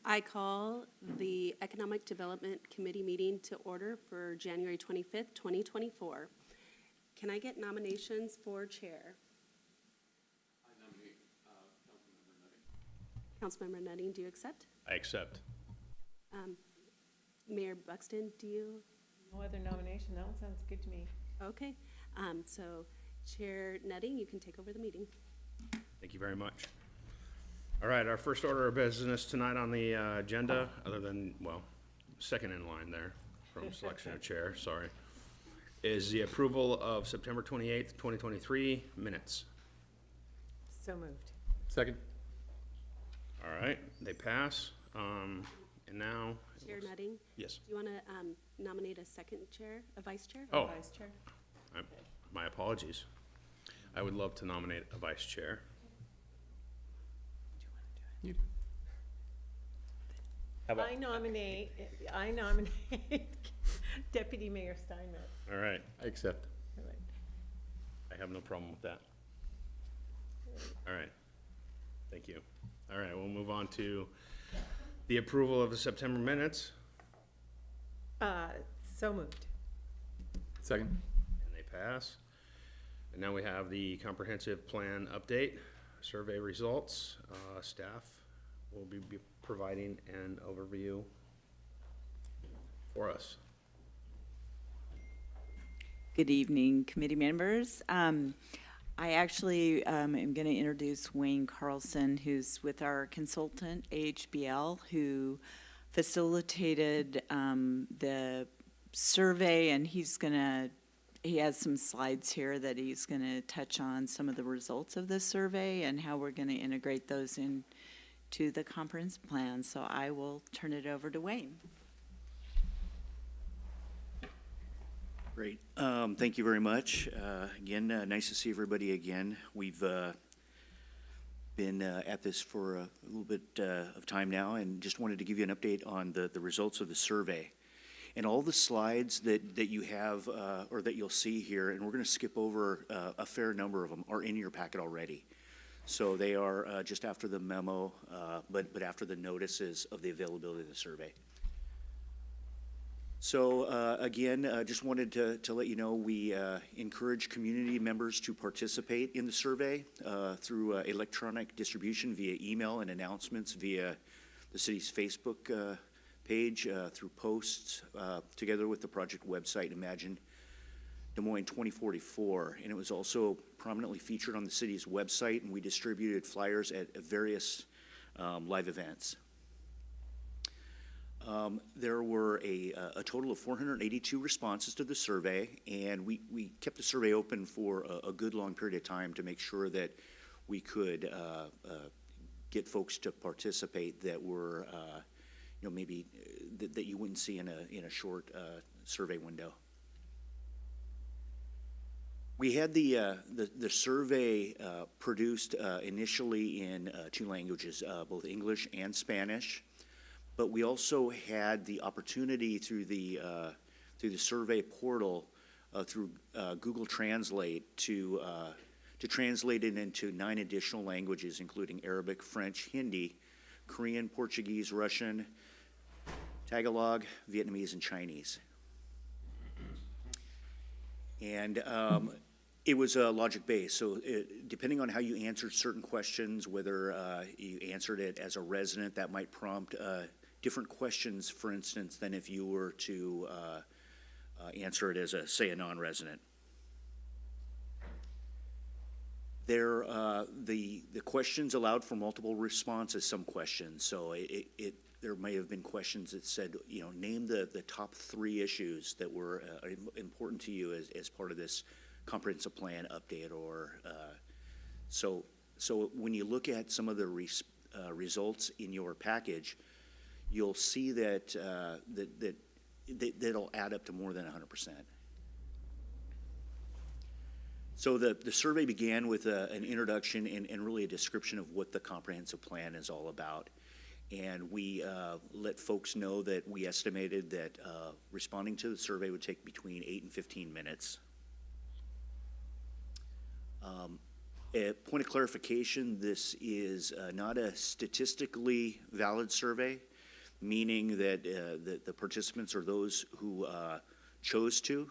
I call the Economic Development Committee meeting to order for January 25th, 2024. Can I get nominations for chair? I nominate Councilmember Nutting. Councilmember Nutting, do you accept? I accept. Mayor Buxton, do you? No other nomination. That one sounds good to me. Okay. So Chair Nutting, you can take over the meeting. Thank you very much. All right, our first order of business tonight on the agenda, other than, well, second in line there from selection of chair, sorry, is the approval of September 28th, 2023 minutes. So moved. Second. All right, they pass. And now. Chair Nutting? Yes. Do you want to nominate a second chair, a vice chair? Oh. Vice Chair. My apologies. I would love to nominate a vice chair. How about? I nominate Deputy Mayor Steinmetz. All right, I accept. All right. I have no problem with that. All right, thank you. All right, we'll move on to the approval of the September minutes, So moved. Second. and they pass. And now we have the comprehensive plan update, survey results. Staff will be providing an overview for us. Good evening, committee members. I actually am going to introduce Wayne Carlson, who's with our consultant, ABHL, who facilitated the survey, and he has some slides here that he's going to touch on some of the results of the survey and how we're going to integrate those into the comprehensive plan. So I will turn it over to Wayne. Great. Thank you very much. Again, nice to see everybody again. We've been at this for a little bit of time now, and just wanted to give you an update on the results of the survey. And all the slides that you have, or that you'll see here, and we're going to skip over a fair number of them, are in your packet already. So they are just after the memo, but after the notices of the availability of the survey. So again, just wanted to let you know we encourage community members to participate in the survey through electronic distribution via email and announcements via the city's Facebook page, through posts, together with the project website, Imagine Des Moines 2044. And it was also prominently featured on the city's website, and we distributed flyers at various live events. There were a total of 482 responses to the survey, and we kept the survey open for a good long period of time to make sure that we could get folks to participate that were, maybe that you wouldn't see in a short survey window. We had the survey produced initially in 2 languages, both English and Spanish. But we also had the opportunity through the survey portal, through Google Translate, to translate it into 9 additional languages, including Arabic, French, Hindi, Korean, Portuguese, Russian, Tagalog, Vietnamese, and Chinese. And it was logic-based, so depending on how you answered certain questions, whether you answered it as a resident, that might prompt different questions, for instance, than if you were to answer it as, say, a non-resident. The questions allowed for multiple responses, some questions. So there may have been questions that said, name the top 3 issues that were important to you as part of this comprehensive plan update, or so when you look at some of the results in your package, you'll see that that'll add up to more than 100%. So the survey began with an introduction and really a description of what the comprehensive plan is all about. And we let folks know that we estimated that responding to the survey would take between 8 and 15 minutes. A point of clarification, this is not a statistically valid survey. meaning that the participants or those who chose to,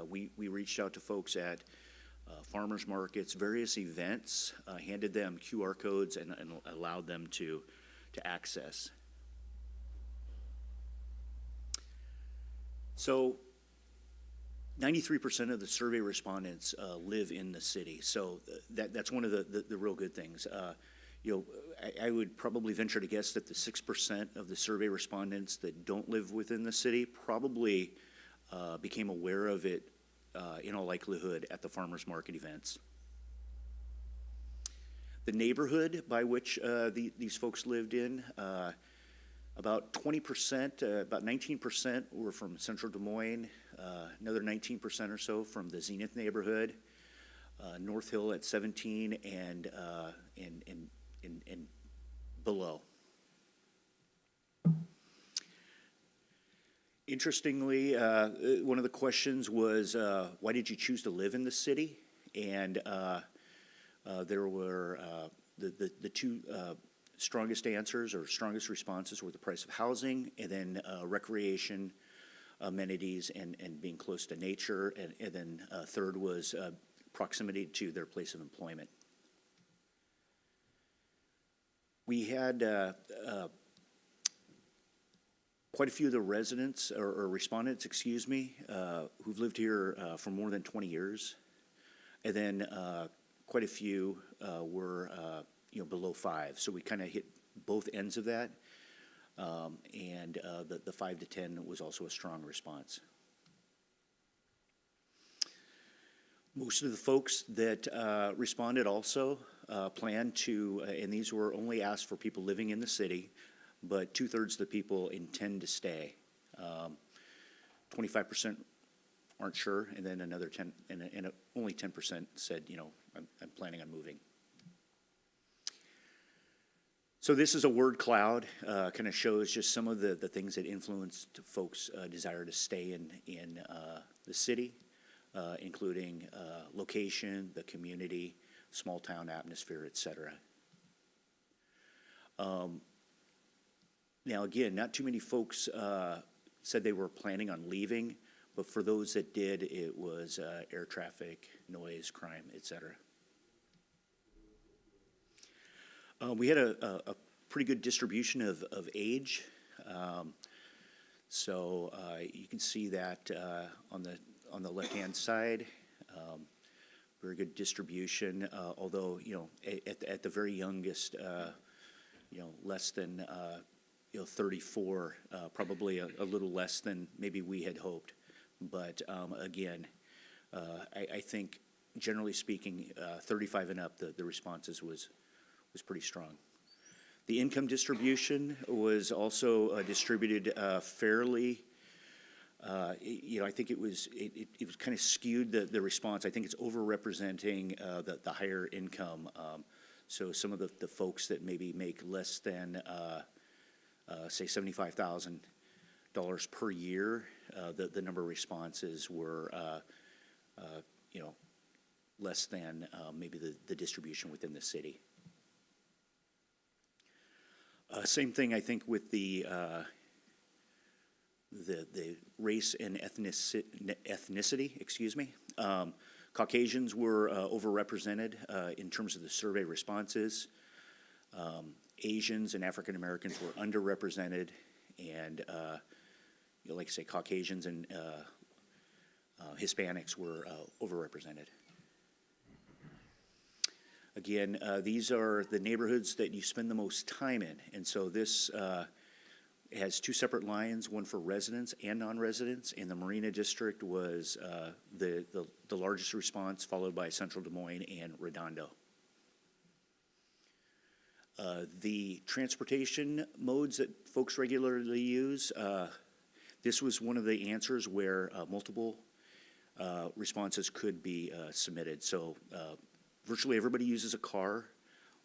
we reached out to folks at farmers markets, various events, handed them QR codes and allowed them to access. So 93% of the survey respondents live in the city, so that's one of the real good things. You know, I would probably venture to guess that the 6% of the survey respondents that don't live within the city probably became aware of it in all likelihood at the farmers market events. The neighborhood by which these folks lived in, about 20%, about 19% were from Central Des Moines, another 19% or so from the Zenith neighborhood, North Hill at 17, and below. Interestingly, one of the questions was, why did you choose to live in the city? And there were the two strongest answers or strongest responses were the price of housing, and then recreation, amenities, and being close to nature, and then third was proximity to their place of employment. We had quite a few of the residents, or respondents, excuse me, who've lived here for more than 20 years. And then quite a few were, below 5. So we kind of hit both ends of that. And the 5 to 10 was also a strong response. Most of the folks that responded also planned to, and these were only asked for people living in the city, but 2/3 of the people intend to stay. 25% aren't sure, and then another 10, and only 10% said, I'm planning on moving. So this is a word cloud, kind of shows just some of the things that influenced folks' desire to stay in the city, including location, the community, small town atmosphere, etc. Now again, not too many folks said they were planning on leaving, but for those that did, it was air traffic, noise, crime, etc. We had a pretty good distribution of age. So you can see that on the left-hand side. Very good distribution, although, at the very youngest, less than 34, probably a little less than maybe we had hoped. But again, I think generally speaking, 35 and up, the responses was pretty strong. The income distribution was also distributed fairly. I think it was kind of skewed the response. I think it's overrepresenting the higher income. So some of the folks that maybe make less than say $75,000 per year, the number of responses were less than maybe the distribution within the city. Same thing, I think, with the race and ethnicity, excuse me. Caucasians were overrepresented in terms of the survey responses. Asians and African Americans were underrepresented, and like I say, Caucasians and Hispanics were overrepresented. Again, these are the neighborhoods that you spend the most time in, and so this has two separate lines, one for residents and non-residents, and the Marina District was the largest response, followed by Central Des Moines and Redondo. The transportation modes that folks regularly use, this was one of the answers where multiple responses could be submitted. So virtually everybody uses a car,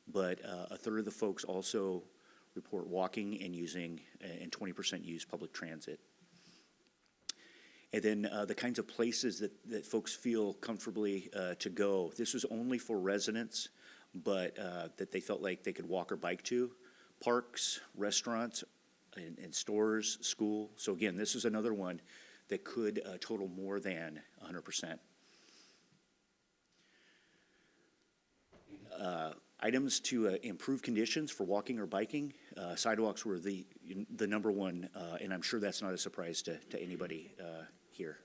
but a third of the folks also report walking and using, and 20% use public transit. And then the kinds of places that folks feel comfortably to go. This was only for residents, but that they felt like they could walk or bike to. Parks, restaurants, in stores, school. So again, this is another one that could total more than 100%. Items to improve conditions for walking or biking. Sidewalks were the number one, and I'm sure that's not a surprise to anybody here.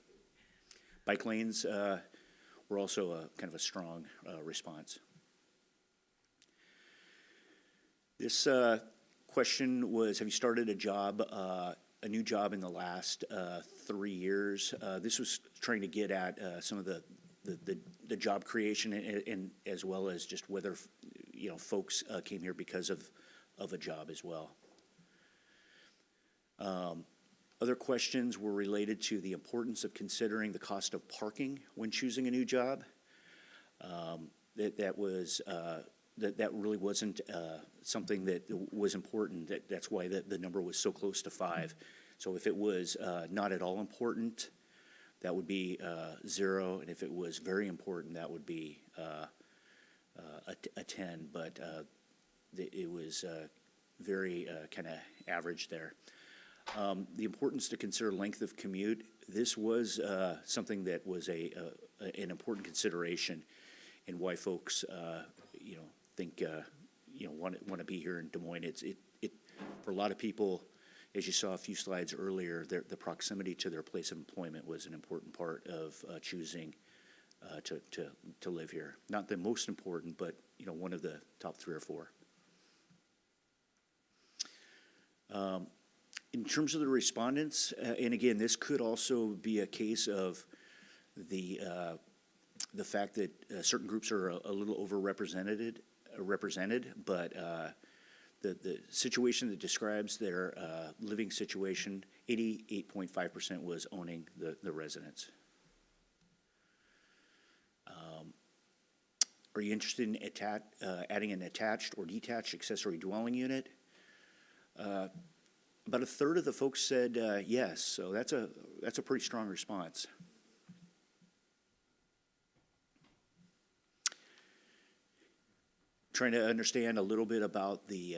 Bike lanes were also kind of a strong response. This question was, have you started a new job in the last 3 years? This was trying to get at some of the job creation and as well as just whether folks came here because of a job as well. Other questions were related to the importance of considering the cost of parking when choosing a new job. That really wasn't something that was important. That's why the number was so close to 5. So if it was not at all important, that would be 0, and if it was very important, that would be a 10. But it was very kind of average there. The importance to consider length of commute. This was something that was an important consideration in why folks think want to be here in Des Moines. It for a lot of people, as you saw a few slides earlier, the proximity to their place of employment was an important part of choosing to live here. Not the most important, but one of the top 3 or 4. In terms of the respondents, and again, this could also be a case of the fact that certain groups are a little overrepresented, but the situation that describes their living situation, 88.5% was owning the residence. Are you interested in adding an attached or detached accessory dwelling unit? About a third of the folks said yes, so that's a pretty strong response. Trying to understand a little bit about the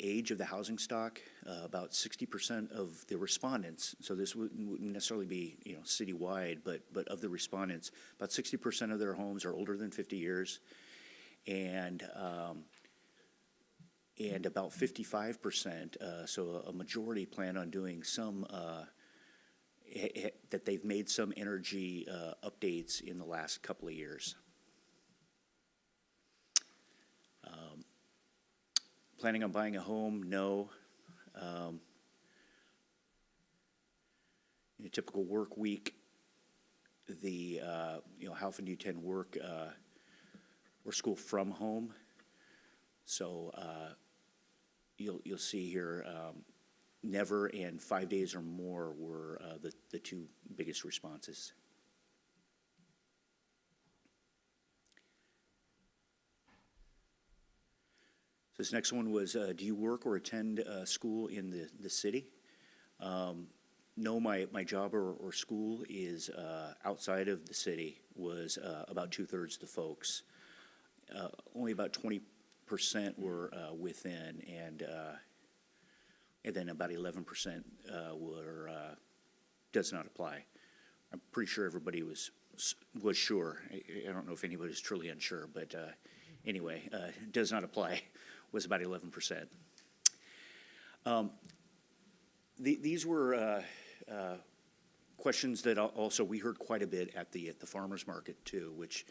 age of the housing stock. About 60% of the respondents, so this wouldn't necessarily be citywide, but of the respondents, about 60% of their homes are older than 50 years, and about 55%, so a majority plan on doing some, that they've made some energy updates in the last couple of years. Planning on buying a home? No. In a typical work week, how often do you tend to work or school from home? So you'll see here, never and 5 days or more were the 2 biggest responses. So this next one was, do you work or attend school in the city? No, my job or school is outside of the city, was about 2/3 the folks. Only about 20% were within, and then about 11% were does not apply. I'm pretty sure everybody was sure. I don't know if anybody was truly unsure, but anyway, does not apply was about 11%. These were questions that also we heard quite a bit at the farmers market too, which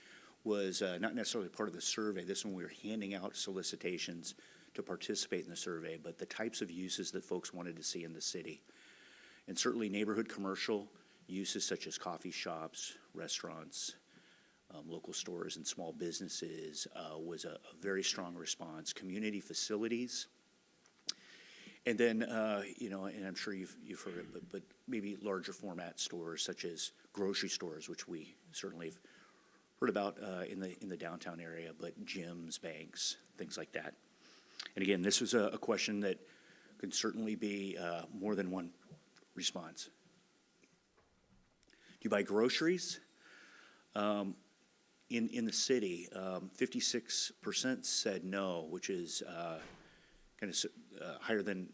was not necessarily part of the survey. This one we were handing out solicitations to participate in the survey, but the types of uses that folks wanted to see in the city. And certainly neighborhood commercial uses such as coffee shops, restaurants, local stores and small businesses was a very strong response. Community facilities. And then, and I'm sure you've heard it, but maybe larger format stores such as grocery stores, which we certainly have heard about in the downtown area, but gyms, banks, things like that. And again, this was a question that could certainly be more than one response. Do you buy groceries? In the city, 56% said no, which is kind kind of higher than,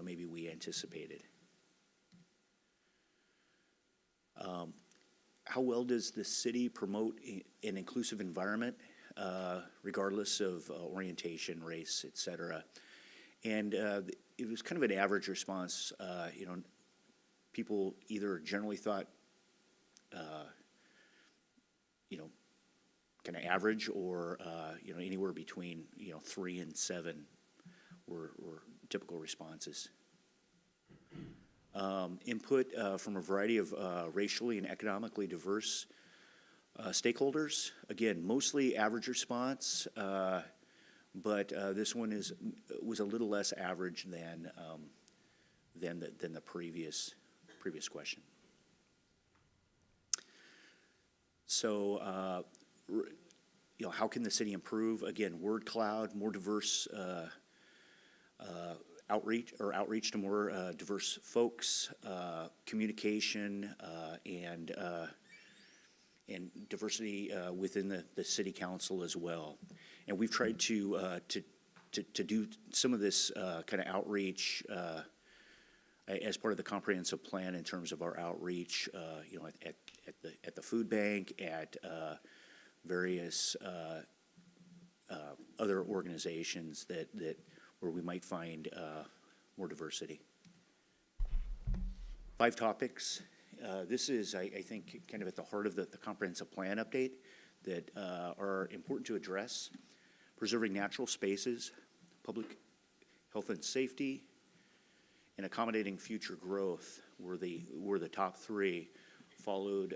maybe we anticipated. How well does the city promote an inclusive environment, regardless of orientation, race, et cetera? And it was kind of an average response. People either generally thought, kind of average, or anywhere between 3 and 7 were typical responses. Input from a variety of racially and economically diverse stakeholders. Again, mostly average response, but this one was a little less average than the previous question. So, how can the city improve? Again, word cloud, more diverse outreach to more diverse folks, communication, and diversity within the city council as well. And we've tried to do some of this kind of outreach as part of the comprehensive plan in terms of our outreach, at the food bank, at various other organizations that where we might find more diversity. 5 topics. This is, I think, kind of at the heart of the comprehensive plan update that are important to address. Preserving natural spaces, public health and safety, and accommodating future growth were the top 3, followed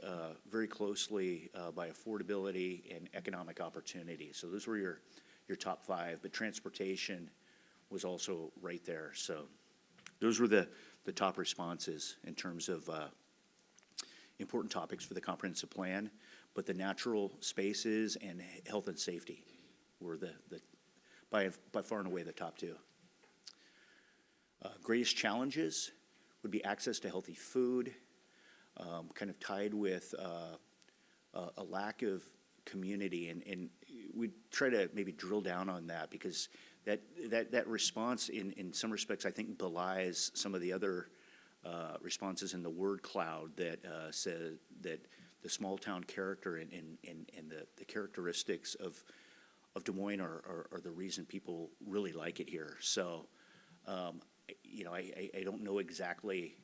very closely by affordability and economic opportunity. So those were your top 5, but transportation was also right there. So those were the top responses in terms of important topics for the comprehensive plan, but the natural spaces and health and safety were by far and away the top 2. Greatest challenges would be access to healthy food, kind of tied with a lack of community, and we try to maybe drill down on that, because that response in some respects I think belies some of the other responses in the word cloud that said that the small town character and the characteristics of Des Moines are the reason people really like it here. So I don't know exactly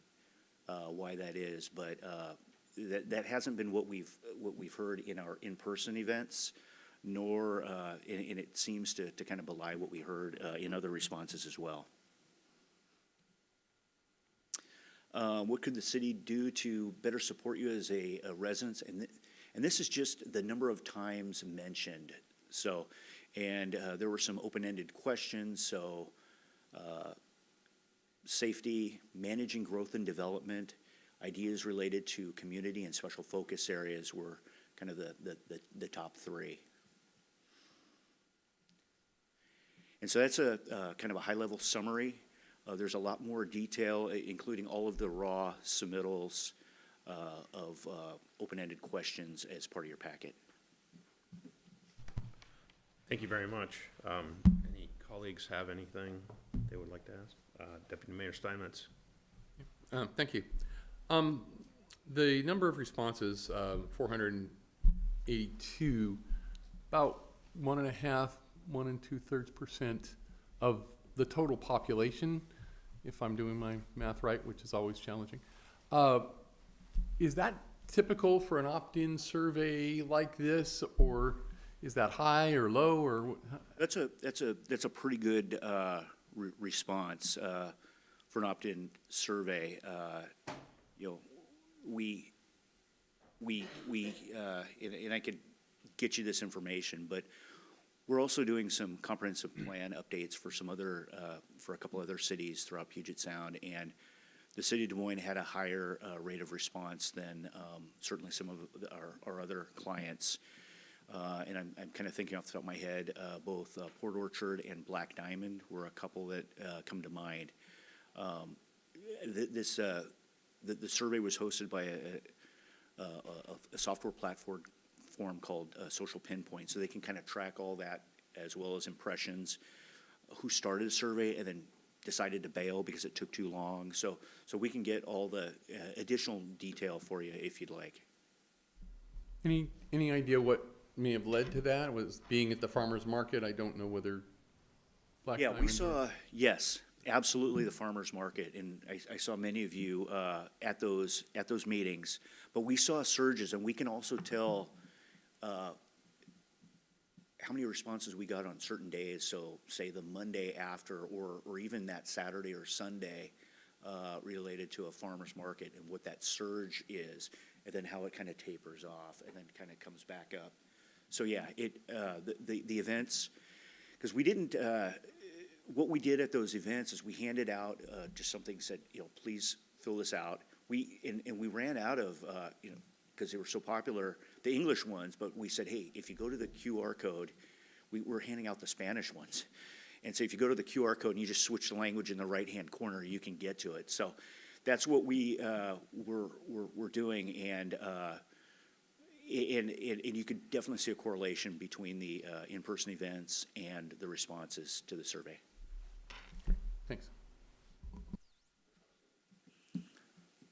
why that is, but that hasn't been what we've heard in our in-person events, nor and it seems to kind of belie what we heard in other responses as well. What could the city do to better support you as a resident? And this is just the number of times mentioned. So, and there were some open-ended questions. So, safety, managing growth and development, ideas related to community and special focus areas were kind of the top 3. And so that's a kind of a high-level summary. There's a lot more detail, including all of the raw submittals of open-ended questions as part of your packet. Thank you very much. Any colleagues have anything they would like to ask? Deputy Mayor Steinmetz. Thank you. The number of responses, 482, about 1.5, 1 2/3% of the total population, if I'm doing my math right, which is always challenging. Is that typical for an opt-in survey like this, or is that high or low, or? That's a pretty good response for an opt-in survey. And I could get you this information, but we're also doing some comprehensive plan updates for for a couple other cities throughout Puget Sound, and the city of Des Moines had a higher rate of response than certainly some of our other clients. And I'm kind of thinking off the top of my head, both Port Orchard and Black Diamond were a couple that come to mind. The survey was hosted by a software platform called Social Pinpoint, so they can kind of track all that as well as impressions who started the survey and then decided to bail because it took too long. So we can get all the additional detail for you if you'd like. Any idea what may have led to that? Was being at the farmer's market? I don't know whether Black Yeah, we Diamond or- saw, yes, absolutely the farmer's market, and I saw many of you at those meetings. But we saw surges, and we can also tell how many responses we got on certain days. So say the Monday after, or even that Saturday or Sunday related to a farmer's market, and what that surge is, and then how it kind of tapers off and then kind of comes back up. So yeah, the events, because we didn't, what we did at those events is we handed out just something, said, please fill this out. We ran out of, because they were so popular, the English ones, but we said, hey, if you go to the QR code, we were handing out the Spanish ones. And so if you go to the QR code and you just switch the language in the right-hand corner, you can get to it. So that's what we were doing, and you could definitely see a correlation between the in-person events and the responses to the survey. Thanks.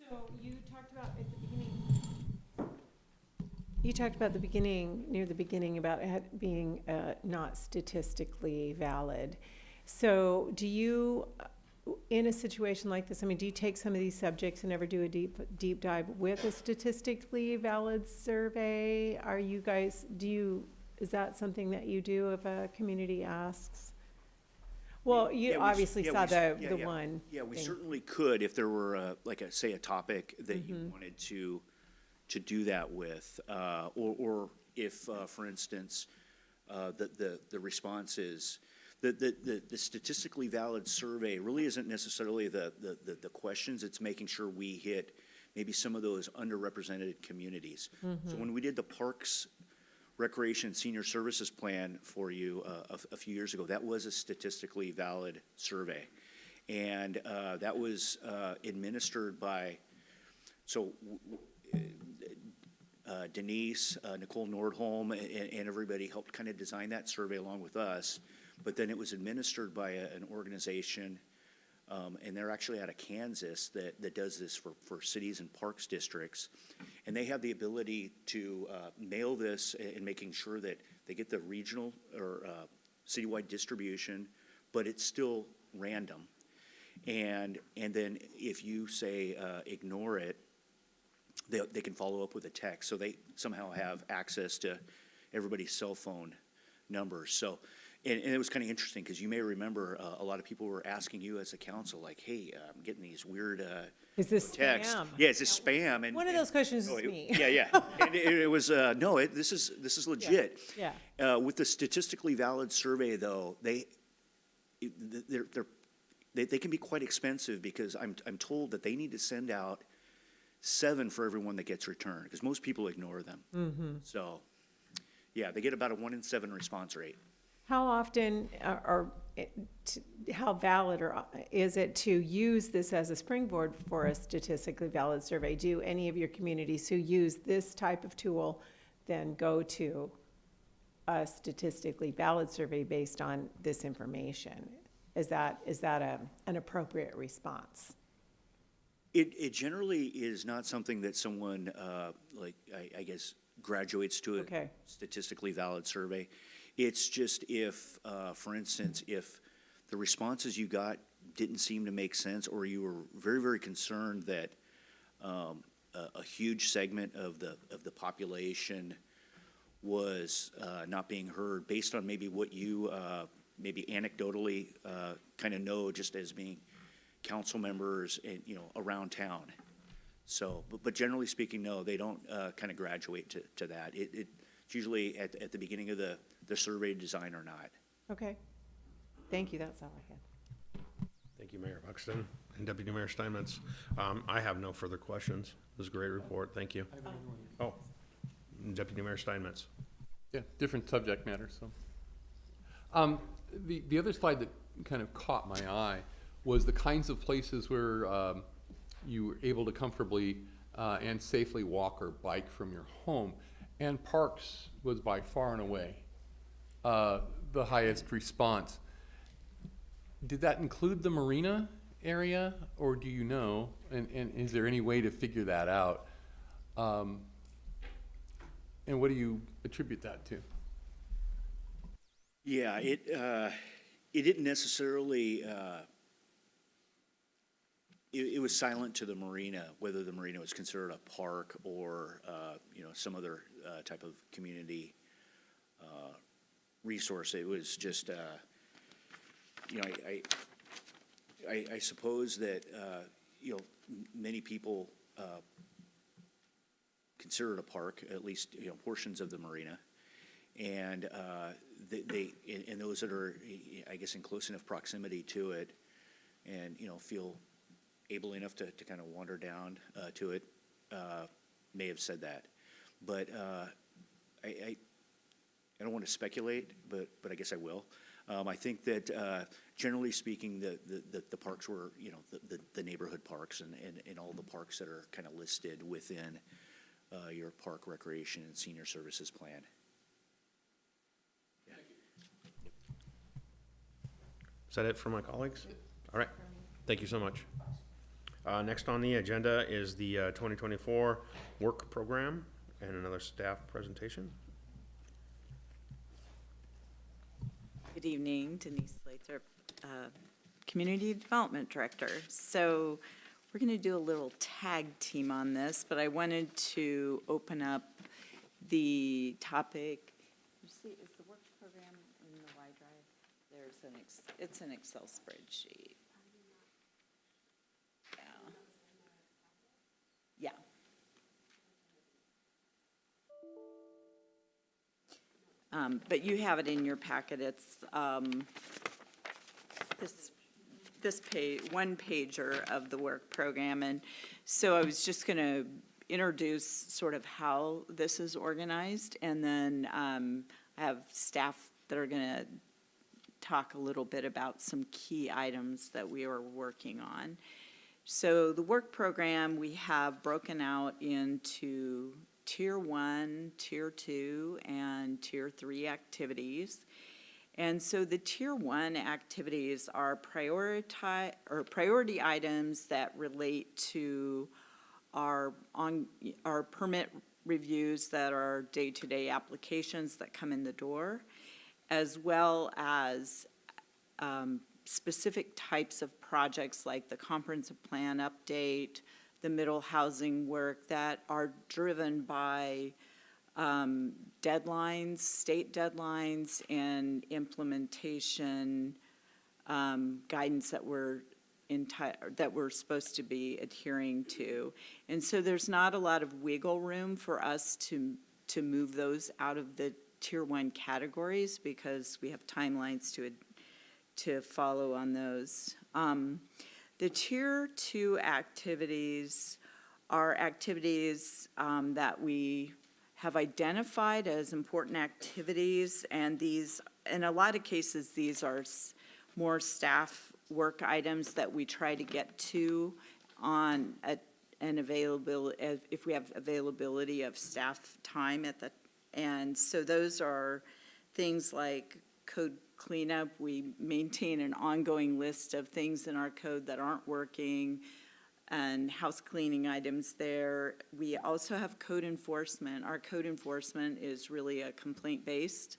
So you talked about at the beginning. You talked about near the beginning, about it being not statistically valid. So do you, in a situation like this, I mean, do you take some of these subjects and ever do a deep dive with a statistically valid survey? Are you guys, is that something that you do if a community asks? Well, you obviously saw the one. Yeah, we thing. certainly could if there were, say, a topic that you wanted to do that with, or if, for instance, the response is, the statistically valid survey really isn't necessarily the questions. It's making sure we hit maybe some of those underrepresented communities. So when we did the Parks, Recreation, Senior Services Plan for you a few years ago, that was a statistically valid survey. And that was administered by, Denise, Nicole Nordholm, and everybody helped kind of design that survey along with us. But then it was administered by an organization, and they're actually out of Kansas that does this for cities and parks districts. And they have the ability to mail this and making sure that they get the regional or citywide distribution, but it's still random. And then if you say ignore it, they can follow up with a text. So they somehow have access to everybody's cell phone numbers. So, and it was kind of interesting because you may remember a lot of people were asking you as a council, like, hey, I'm getting these weird Is this texts. spam? Yeah, is this spam? And One of those questions is me. Yeah. And it was, no, this is legit. Yeah. With the statistically valid survey, though, they can be quite expensive because I'm told that they need to send out 7 for everyone that gets returned, because most people ignore them. So, yeah, they get about a 1 in 7 response rate. How often, how valid is it to use this as a springboard for a statistically valid survey? Do any of your communities who use this type of tool then go to a statistically valid survey based on this information? Is that an appropriate response? It generally is not something that someone, I guess, graduates to a statistically valid survey. It's just if, for instance, if the responses you got didn't seem to make sense, or you were very, very concerned that a huge segment of the population was not being heard based on maybe what you maybe anecdotally kind of know just as being council members and, around town. So, but generally speaking, no, they don't kind of graduate to that. It's usually at the beginning of the survey design or not. Okay. Thank you. That's all I had. Thank you, Mayor Buxton and Deputy Mayor Steinmetz. I have no further questions. It was a great report. Thank you. Oh, Deputy Mayor Steinmetz. Yeah, different subject matter, so. The other slide that kind of caught my eye was the kinds of places where you were able to comfortably and safely walk or bike from your home. And parks was by far and away the highest response. did that include the marina area, or do you know? And is there any way to figure that out? And what do you attribute that to? Yeah, it didn't necessarily, it was silent to the marina, whether the marina was considered a park or, some other type of community resource. It was just, I suppose that, many people consider it a park, at least, portions of the marina. And and those that are, I guess, in close enough proximity to it and, feel able enough to kind of wander down to it, may have said that. But I don't want to speculate, but I guess I will. I think that generally speaking, the parks were, the neighborhood parks and all the parks that are kind of listed within your park recreation and senior services plan. Is that it for my colleagues? All right, thank you so much. Next on the agenda is the 2024 work program and another staff presentation. Good evening, Denise Lathrop, Community Development Director. So we're going to do a little tag team on this, but I wanted to open up the topic. You see, is the work program in the Y drive? It's an Excel spreadsheet. Yeah. But you have it in your packet. It's this page, one pager of the work program. And so I was just going to introduce sort of how this is organized, and then I have staff that are going to talk a little bit about some key items that we are working on. So the work program we have broken out into Tier 1, Tier 2, and Tier 3 activities. And so the Tier 1 activities are priority items that relate to our permit reviews that are day-to-day applications that come in the door, as well as specific types of projects like the comprehensive plan update, the middle housing work that are driven by deadlines, state deadlines, and implementation guidance that we're supposed to be adhering to. And so there's not a lot of wiggle room for us to move those out of the Tier 1 categories because we have timelines to follow on those. The Tier 2 activities are activities that we have identified as important activities, and these, in a lot of cases, these are more staff work items that we try to get to on an availability, if we have availability of staff time at the, and so those are things like code cleanup. We maintain an ongoing list of things in our code that aren't working, and house cleaning items there. We also have code enforcement. Our code enforcement is really a complaint-based,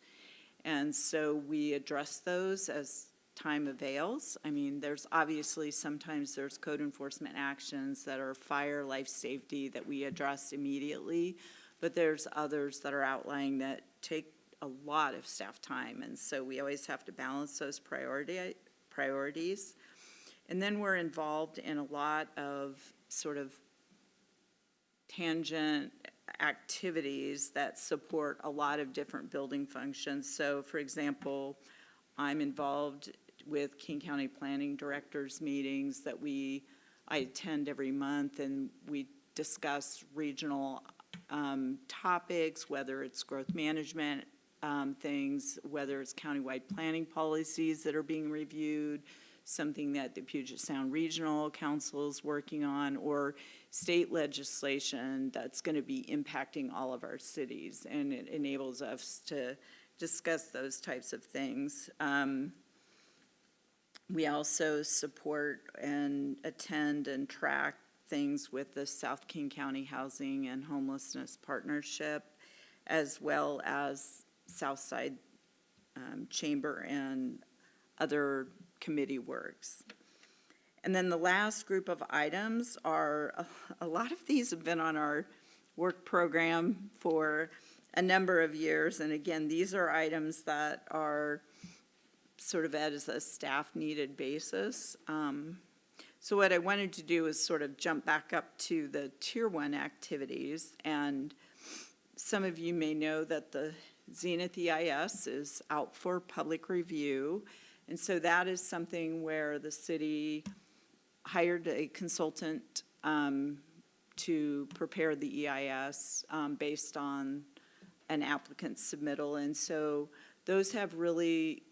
and so we address those as time avails. I mean, there's obviously sometimes there's code enforcement actions that are fire, life safety that we address immediately, but there's others that are outlying that take a lot of staff time, and so we always have to balance those priorities. And then we're involved in a lot of sort of tangent activities that support a lot of different building functions. So, for example, I'm involved with King County Planning Directors meetings that I attend every month, and we discuss regional topics, whether it's growth management things, whether it's countywide planning policies that are being reviewed, something that the Puget Sound Regional Council is working on, or state legislation that's going to be impacting all of our cities, and it enables us to discuss those types of things. We also support and attend and track things with the South King County Housing and Homelessness Partnership, as well as Southside Chamber and other committee works. And then the last group of items are, a lot of these have been on our work program for a number of years. And again, these are items that are sort of as a staff needed basis. So what I wanted to do is sort of jump back up to the Tier 1 activities. And some of you may know that the Zenith EIS is out for public review. And so that is something where the city hired a consultant to prepare the EIS based on an applicant's submittal. And so those have really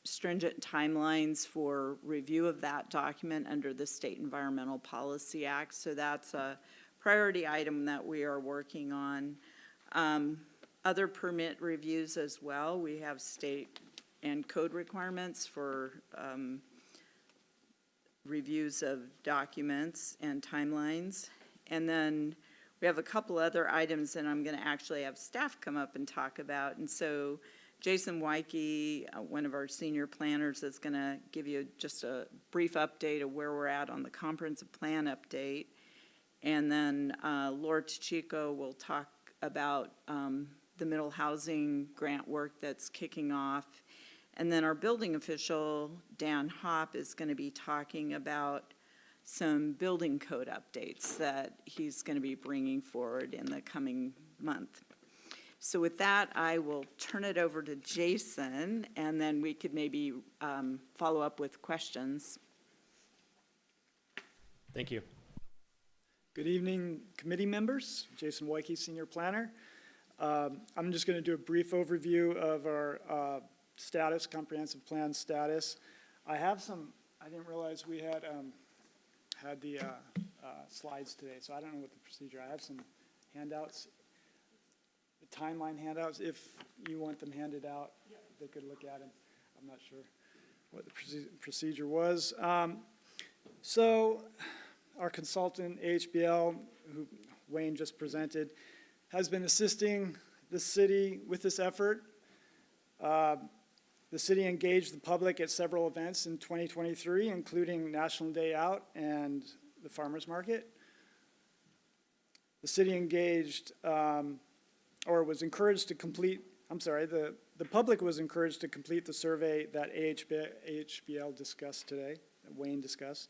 stringent timelines for review of that document under the State Environmental Policy Act. So that's a priority item that we are working on. Other permit reviews as well. We have state and code requirements for reviews of documents and timelines. And then we have a couple other items that I'm going to actually have staff come up and talk about. And so Jason Wyke, one of our senior planners, is going to give you just a brief update of where we're at on the comprehensive plan update. And then Laura Chico will talk about the middle housing grant work that's kicking off. And then our building official, Dan Hopp, is going to be talking about some building code updates that he's going to be bringing forward in the coming month. So with that, I will turn it over to Jason, and then we could maybe follow up with questions. Thank you. Good evening, committee members. Jason Wyke, Senior Planner. I'm just going to do a brief overview of our status, comprehensive plan status. I didn't realize we had the slides today, so I don't know what the procedure. I have some handouts, the timeline handouts. If you want them handed out, they could look at them. I'm not sure what the procedure was. So our consultant, ABHL, who Wayne just presented, has been assisting the city with this effort. The city engaged the public at several events in 2023, including National Day Out and the Farmers Market. The city engaged, or was encouraged to complete, the public was encouraged to complete the survey that ABHL discussed today, that Wayne discussed.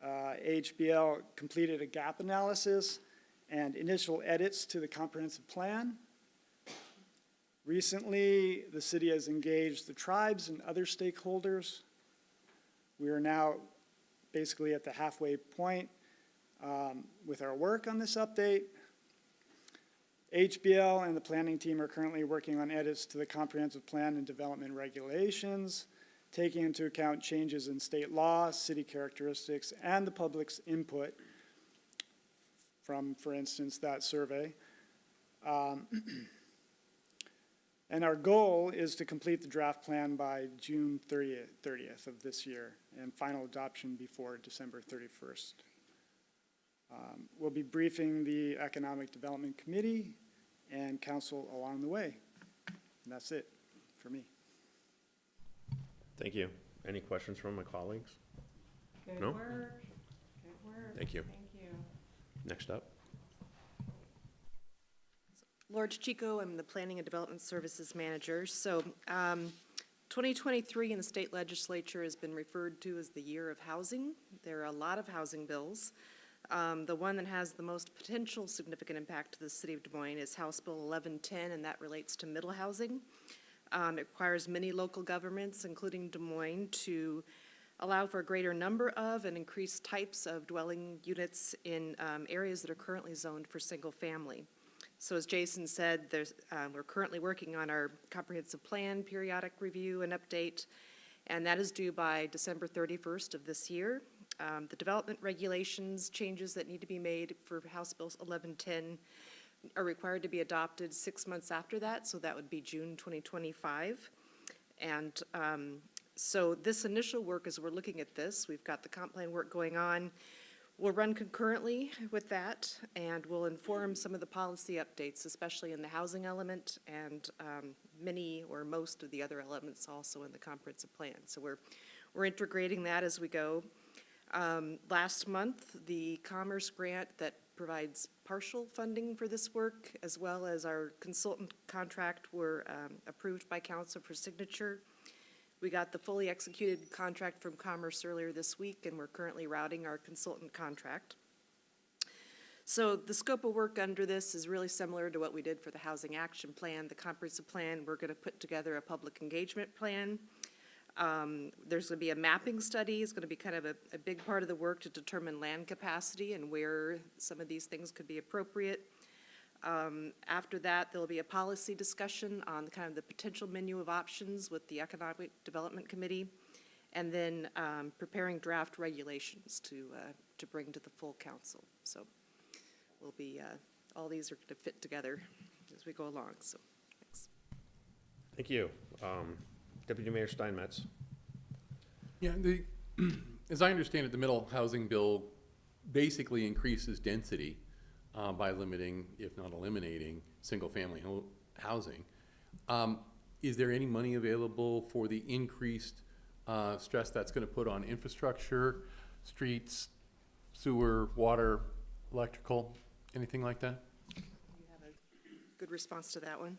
ABHL completed a gap analysis and initial edits to the comprehensive plan. Recently, the city has engaged the tribes and other stakeholders. We are now basically at the halfway point with our work on this update. ABHL and the planning team are currently working on edits to the comprehensive plan and development regulations, taking into account changes in state law, city characteristics, and the public's input from, for instance, that survey. And our goal is to complete the draft plan by June 30th of this year and final adoption before December 31st. We'll be briefing the Economic Development Committee and council along the way. And that's it for me. Thank you. Any questions from my colleagues? Good No? work. Good work. Thank you. Thank you. Next up. Laura Chico, I'm the Planning and Development Services Manager. So 2023 in the state legislature has been referred to as the year of housing. There are a lot of housing bills. The one that has the most potential significant impact to the city of Des Moines is House Bill 1110, and that relates to middle housing. It requires many local governments, including Des Moines, to allow for a greater number of and increased types of dwelling units in areas that are currently zoned for single family. So as Jason said, we're currently working on our comprehensive plan periodic review and update, and that is due by December 31st of this year. The development regulations changes that need to be made for House Bill 1110 are required to be adopted 6 months after that, so that would be June 2025. And So this initial work, as we're looking at this, we've got the comp plan work going on. We'll run concurrently with that, and we'll inform some of the policy updates, especially in the housing element, and many or most of the other elements also in the comprehensive plan. So we're integrating that as we go. Last month, the Commerce grant that provides partial funding for this work, as well as our consultant contract, were approved by council for signature. We got the fully executed contract from Commerce earlier this week, and we're currently routing our consultant contract. So the scope of work under this is really similar to what we did for the Housing Action Plan, the comprehensive plan. We're going to put together a public engagement plan. There's going to be a mapping study. It's going to be kind of a big part of the work to determine land capacity and where some of these things could be appropriate. After that, there'll be a policy discussion on kind of the potential menu of options with the Economic Development Committee, and then preparing draft regulations to bring to the full council. So we'll be, all these are going to fit together as we go along, so thanks. Thank you. Deputy Mayor Steinmetz. Yeah, as I understand it, the middle housing bill basically increases density by limiting, if not eliminating, single-family housing. Is there any money available for the increased stress that's going to put on infrastructure, streets, sewer, water, electrical, anything like that? You have a good response to that one?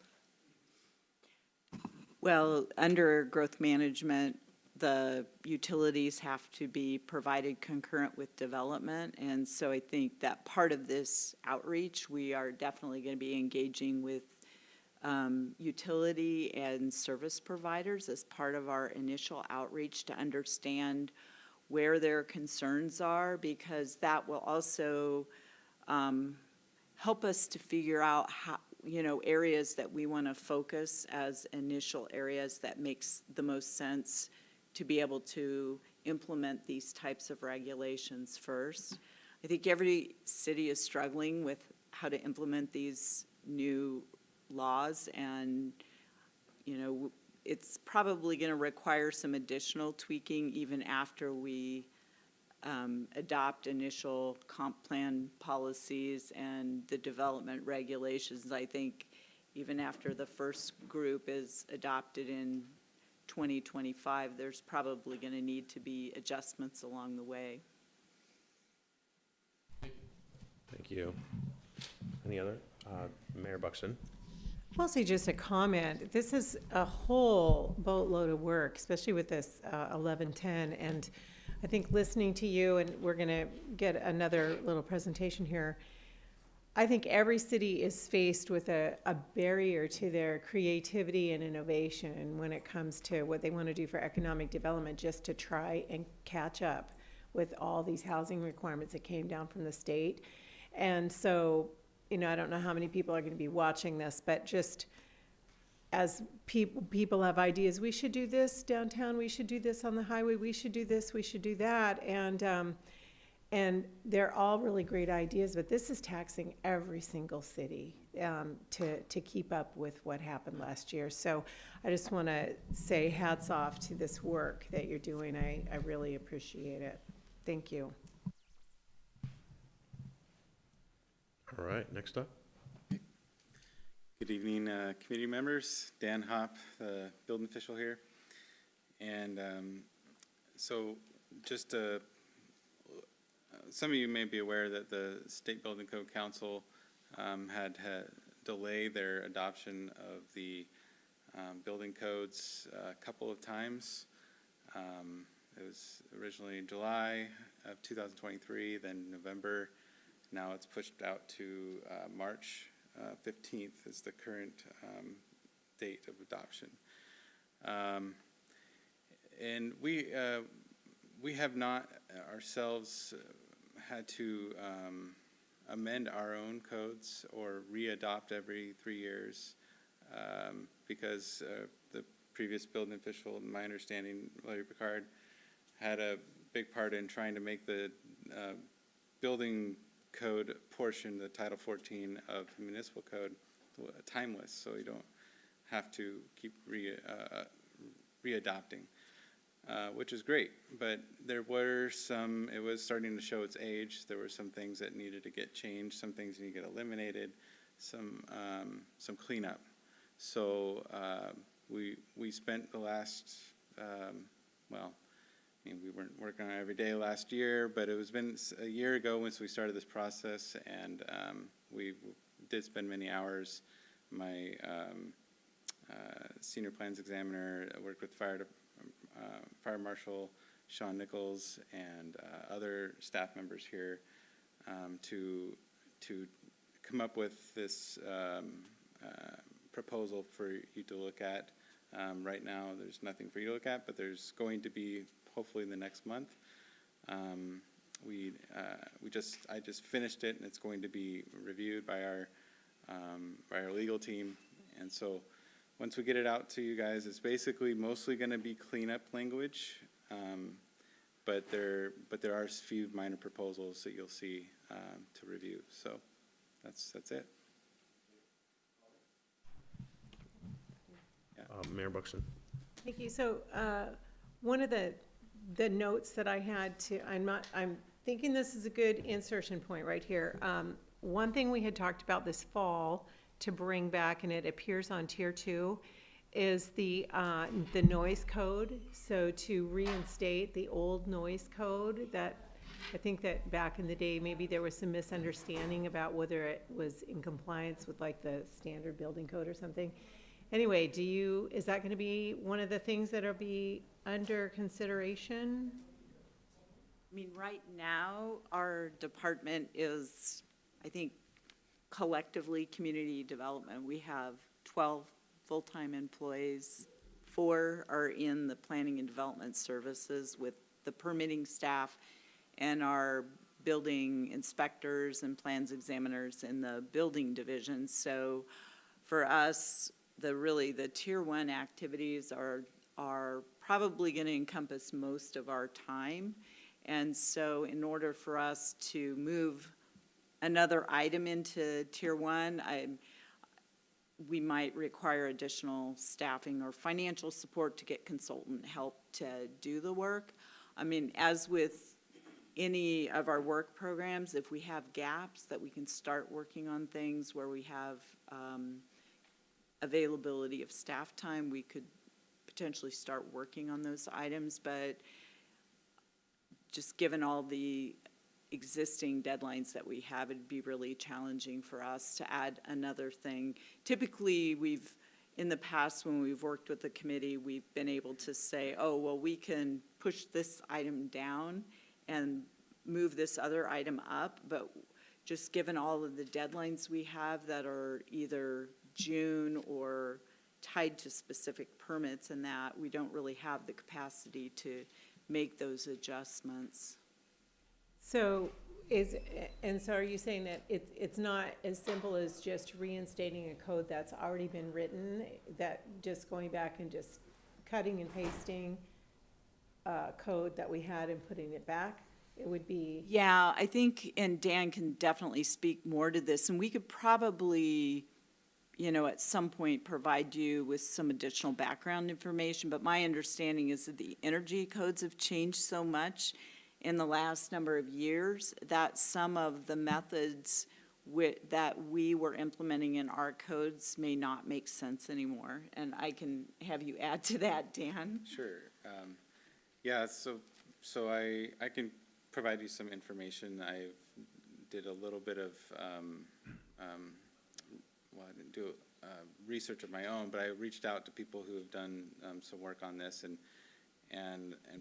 Well, under growth management, the utilities have to be provided concurrent with development. And so I think that part of this outreach, we are definitely going to be engaging with utility and service providers as part of our initial outreach to understand where their concerns are, because that will also help us to figure out how, areas that we want to focus as initial areas that makes the most sense to be able to implement these types of regulations first. I think every city is struggling with how to implement these new laws, and it's probably going to require some additional tweaking even after we adopt initial comp plan policies and the development regulations. I think even after the first group is adopted in 2025, there's probably going to need to be adjustments along the way. Thank you. Any other? Mayor Buxton. Mostly just a comment. This is a whole boatload of work, especially with this 1110. And I think listening to you, and we're going to get another little presentation here, I think every city is faced with a barrier to their creativity and innovation when it comes to what they want to do for economic development, just to try and catch up with all these housing requirements that came down from the state. And so, I don't know how many people are going to be watching this, but just as people have ideas, we should do this downtown, we should do this on the highway, we should do this, we should do that. And they're all really great ideas, but this is taxing every single city to keep up with what happened last year. So I just want to say hats off to this work that you're doing. I really appreciate it. Thank you. All right, next up. Good evening, committee members. Dan Hopp, the building official here. And so just some of you may be aware that the State Building Code Council had delayed their adoption of the building codes a couple of times. It was originally in July of 2023, then November. Now it's pushed out to March 15th is the current date of adoption. And we have not ourselves had to amend our own codes or re-adopt every 3 years because the previous building official, in my understanding, Larry Picard, had a big part in trying to make the building code portion, the Title 14 of the municipal code, timeless, so you don't have to keep re-adopting. which is great. But there were some, it was starting to show its age. There were some things that needed to get changed, some things need to get eliminated, some cleanup. So we spent the last, well, I mean, we weren't working on it every day last year, but it was been a year ago once we started this process, and we did spend many hours. My senior plans examiner worked with Fire Marshal Sean Nichols and other staff members here to come up with this proposal for you to look at. Right now, there's nothing for you to look at, but there's going to be, hopefully in the next month. I just finished it, and it's going to be reviewed by our legal team. And so once we get it out to you guys, it's basically mostly going to be cleanup language, but there are a few minor proposals that you'll see to review. So that's it. Mayor Buxton. Thank you. So one of the notes that I had I'm thinking this is a good insertion point right here. One thing we had talked about this fall to bring back, and it appears on tier 2, is the noise code. So to reinstate the old noise code that I think that back in the day, maybe there was some misunderstanding about whether it was in compliance with like the standard building code or something. Anyway, is that going to be one of the things that will be under consideration? I mean, right now, our department is, I think, collectively community development. We have 12 full-time employees. 4 are in the planning and development services with the permitting staff and our building inspectors and plans examiners in the building division. So for us, the tier 1 activities are probably going to encompass most of our time. And so in order for us to move another item into tier 1, we might require additional staffing or financial support to get consultant help to do the work. I mean, as with any of our work programs, if we have gaps that we can start working on things where we have availability of staff time, we could potentially start working on those items, but just given all the existing deadlines that we have, it'd be really challenging for us to add another thing. Typically, in the past, when we've worked with the committee, we've been able to say, oh, well, we can push this item down and move this other item up, but just given all of the deadlines we have that are either June or tied to specific permits and that, we don't really have the capacity to make those adjustments. So are you saying that it's not as simple as just reinstating a code that's already been written, that just going back and just cutting and pasting code that we had and putting it back? It would be... Yeah, I think, and Dan can definitely speak more to this, and we could probably, at some point provide you with some additional background information, but my understanding is that the energy codes have changed so much in the last number of years that some of the methods that we were implementing in our codes may not make sense anymore. And I can have you add to that, Dan. Sure. Yeah, so I can provide you some information. I did a little bit of, well, I didn't do research of my own, but I reached out to people who have done some work on this and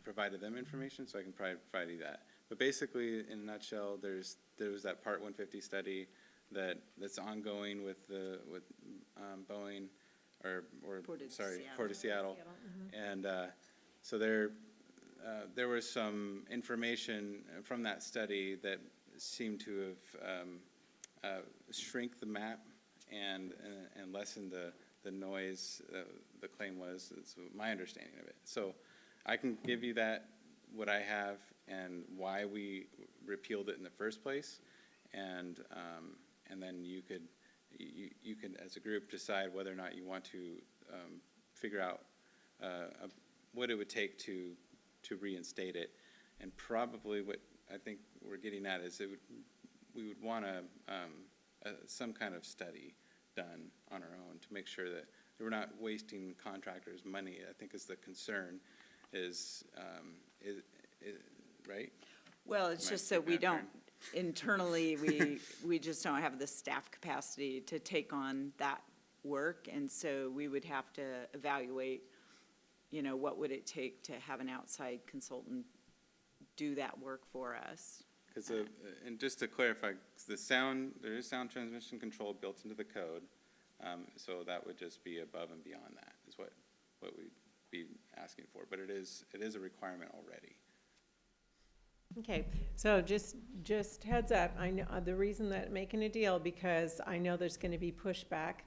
provided them information, so I can provide you that. But basically, in a nutshell, there was that Part 150 study that's ongoing with Boeing Port of Seattle. And so there was some information from that study that seemed to have shrink the map and lessen the noise. The claim was, it's my understanding of it. So I can give you what I have and why we repealed it in the first place, and then you could as a group decide whether or not you want to figure out what it would take to to reinstate it. And probably what I think we're getting at is we would want some kind of study done on our own to make sure that we're not wasting contractors' money, I think is the concern, right? Well, it's Am I just that we getting that don't, internally, we just don't have the staff capacity to take on that work, and so we would have to evaluate, what would it take to have an outside consultant do that work for us. Because, and just to clarify, there is sound transmission control built into the code, so that would just be above and beyond that, is what we'd be asking for. But it is a requirement already. Okay, so just heads up, I know, the reason that making a deal, because I know there's gonna be pushback,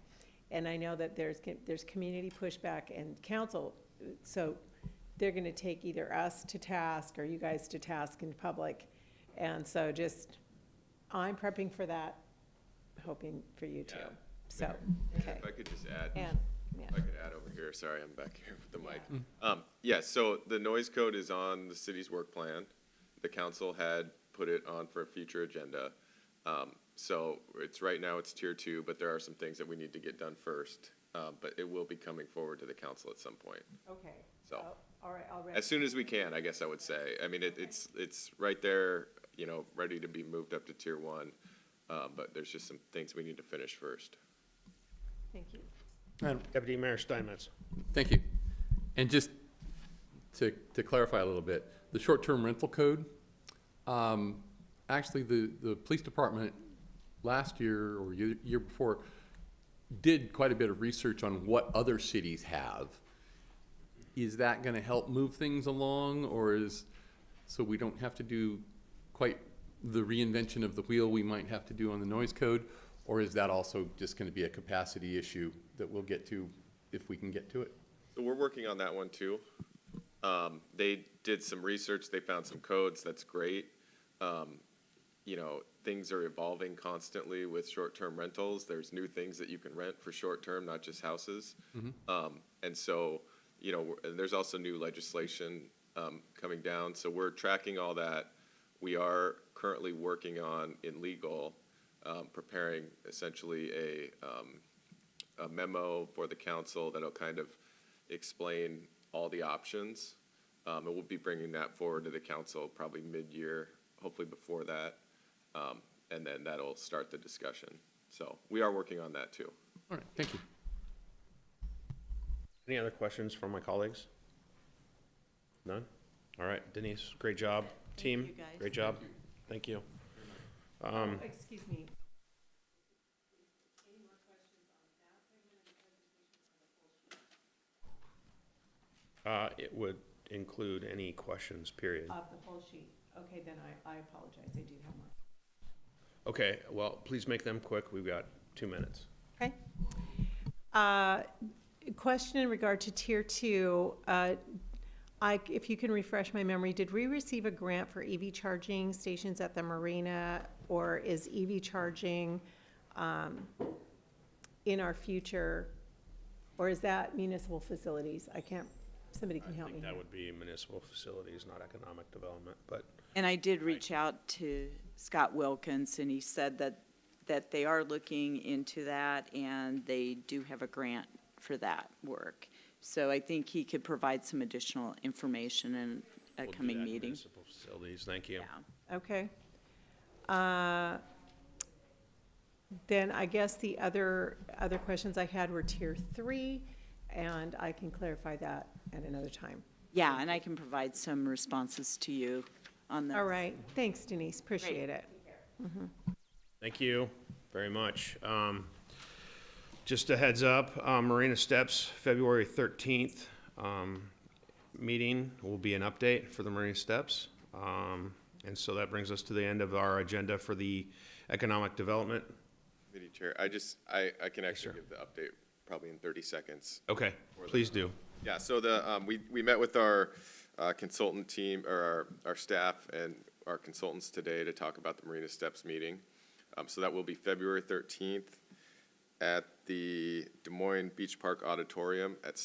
and I know that there's community pushback and council, so they're gonna take either us to task or you guys to task in public. And so I'm prepping for that, hoping for you too. Yeah. So, okay. If I could just add, And, yeah. if I could add over here, sorry, I'm back here with the mic. Yeah, so the noise code is on the city's work plan. The council had put it on for a future agenda. So right now it's tier 2, but there are some things that we need to get done first. But it will be coming forward to the council at some point. Okay. So. All right, I'll As soon as we can, I guess I would say. I mean, it's right there, ready to be moved up to tier 1. But there's just some things we need to finish first. Thank you. And Deputy Mayor Steinmetz. thank you. And just to clarify a little bit, the short-term rental code, actually, the police department last year or year before did quite a bit of research on what other cities have. Is that gonna help move things along, or so we don't have to do quite the reinvention of the wheel we might have to do on the noise code? Or is that also just gonna be a capacity issue that we'll get to if we can get to it? So we're working on that one too. They did some research, they found some codes, that's great. Things are evolving constantly with short-term rentals. There's new things that you can rent for short-term, not just houses. And so, and there's also new legislation coming down. So we're tracking all that. We are currently working on, in legal, preparing essentially a memo for the council that'll kind of explain all the options. And we'll be bringing that forward to the council probably mid-year, hopefully before that. And then that'll start the discussion. So we are working on that too. All right, thank you. Any other questions from my colleagues? None? All right, Denise, great job. Team, you, guys. great job. Thank you. Excuse me. It would include any questions, period. Of the whole sheet. Okay, then I apologize. I do have more. Okay, well, please make them quick. We've got 2 minutes. Okay. Question in regard to tier 2. If you can refresh my memory, did we receive a grant for EV charging stations at the marina, or is EV charging in our future, or is that municipal facilities? Somebody can help me I think here. that would be municipal facilities, not economic development, but And I did reach out to Scott Wilkins, and he said that they are looking into that, and they do have a grant for that work. So I think he could provide some additional information in a we'll do coming that in meeting. municipal facilities. Thank you. Yeah. Okay. Then I guess the other questions I had were tier 3, and I can clarify that at another time. Yeah, and I can provide some responses to you on that. All right. Thanks, Denise. Appreciate it. Thank you very much. Just a heads up, Marina Steps, February 13th, meeting will be an update for the Marina Steps. And so that brings us to the end of our agenda for the Economic Development. Committee Chair, I can actually give the update probably in 30 seconds. Okay, please do. Yeah, so we met with our consultant team, or our staff and our consultants today to talk about the Marina Steps meeting. So that will be February 13th at the Des Moines Beach Park Auditorium at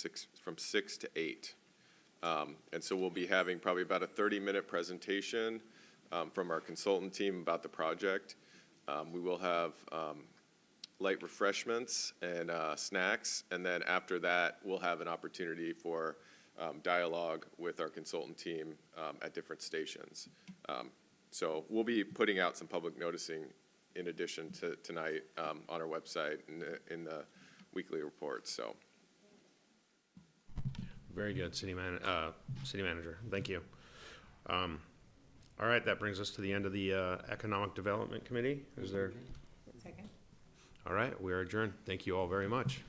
from 6 to 8. And so we'll be having probably about a 30-minute presentation from our consultant team about the project. We will have light refreshments and snacks, and then after that, we'll have an opportunity for dialogue with our consultant team at different stations. So we'll be putting out some public noticing in addition to tonight on our website and in the weekly reports, so. Very good, City Manager, thank you. All right, that brings us to the end of the Economic Development Committee. Is there? Second. All right, we are adjourned. Thank you all very much.